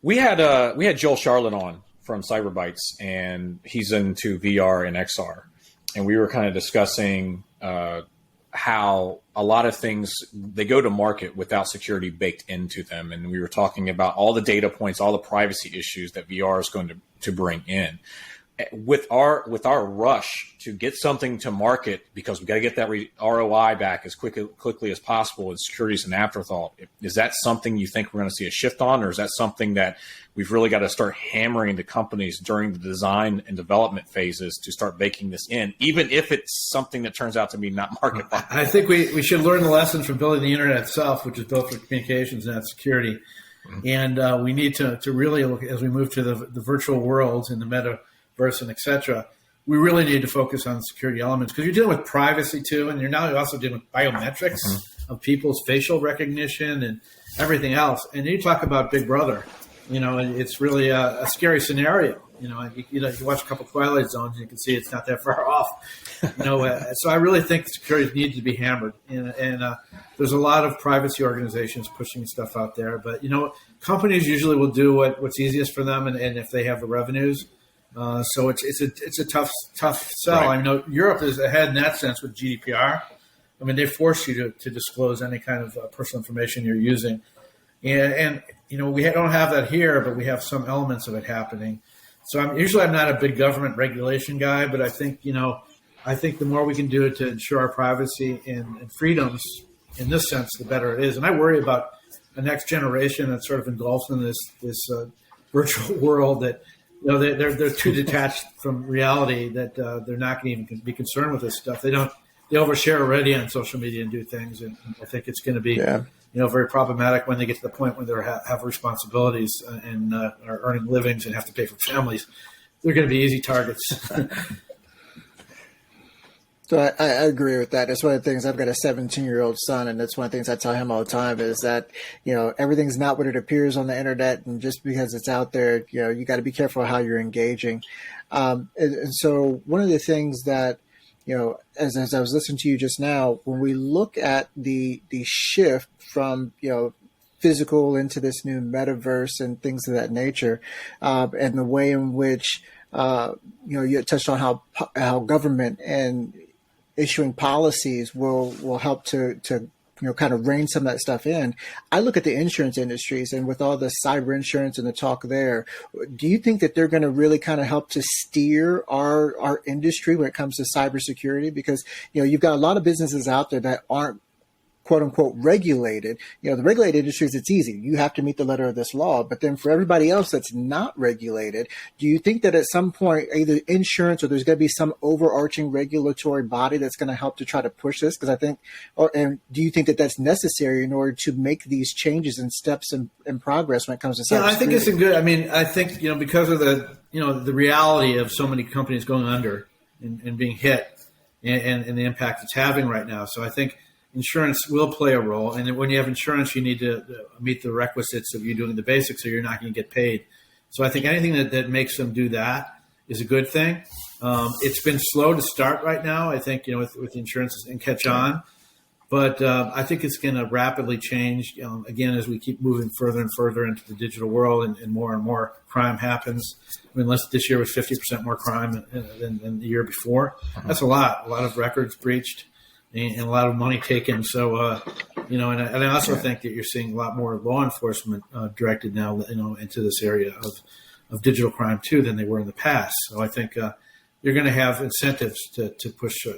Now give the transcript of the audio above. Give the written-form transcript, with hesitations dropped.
We had Joel Charlotte on from Cyberbytes, and he's into VR and XR, and we were kind of discussing how a lot of things, they go to market without security baked into them, and we were talking about all the data points, all the privacy issues that VR is going to bring in. With our rush to get something to market, because we got to get that ROI back as quickly as possible, and security is an afterthought. Is that something you think we're going to see a shift on, or is that something that we've really got to start hammering the companies during the design and development phases to start baking this in, even if it's something that turns out to be not market viable? I think we should learn the lessons from building the internet itself, which is built for communications and security. Mm-hmm. And we need to really look, as we move to the virtual worlds and the metaverse and et cetera, we really need to focus on security elements, because you're dealing with privacy too, and you're also dealing with biometrics of people's facial recognition and everything else. And you talk about Big Brother, it's really a scary scenario. You watch a couple Twilight Zones, and you can see it's not that far off. So I really think security needs to be hammered, and there's a lot of privacy organizations pushing stuff out there. But companies usually will do what's easiest for them, and if they have the revenues. So it's a tough sell. Right. I know Europe is ahead in that sense with GDPR. I mean, they force you to disclose any kind of personal information you're using, and we don't have that here, but we have some elements of it happening. So I'm not a big government regulation guy, but I think the more we can do to ensure our privacy and freedoms in this sense, the better it is. And I worry about the next generation that's sort of engulfed in this virtual world that. They're too detached from reality that they're not going to even be concerned with this stuff. They overshare already on social media and do things, and I think it's going to be very problematic when they get to the point when they have responsibilities and are earning livings and have to pay for families. They're going to be easy targets. So I agree with that. It's one of the things. I've got a 17-year-old son, and that's one of the things I tell him all the time is that, everything's not what it appears on the internet. And just because it's out there, you got to be careful how you're engaging. And so one of the things that, as I was listening to you just now, when we look at the shift from, physical into this new metaverse and things of that nature, and the way in which, you touched on how government and issuing policies will help to kind of rein some of that stuff in. I look at the insurance industries, and with all the cyber insurance and the talk there, do you think that they're going to really kind of help to steer our industry when it comes to cybersecurity? Because, you've got a lot of businesses out there that aren't quote unquote regulated. The regulated industries, it's easy. You have to meet the letter of this law. But then for everybody else that's not regulated, do you think that at some point, either insurance or there's going to be some overarching regulatory body that's going to help to try to push this? Because I think, and do you think that that's necessary in order to make these changes and steps in progress when it comes to cybersecurity? Yeah, I think it's good. I mean, I think, because of the reality of so many companies going under and being hit and the impact it's having right now. So I think insurance will play a role, and when you have insurance, you need to meet the requisites of you doing the basics, or you're not going to get paid. So I think anything that makes them do that is a good thing. It's been slow to start right now, I think, with the insurance and catch on, but I think it's going to rapidly change, again, as we keep moving further and further into the digital world and more crime happens. I mean, this year was 50% more crime than the year before. That's a lot of records breached. And a lot of money taken. So, and I also think that you're seeing a lot more law enforcement directed now, into this area of digital crime too than they were in the past. So I think you're going to have incentives to push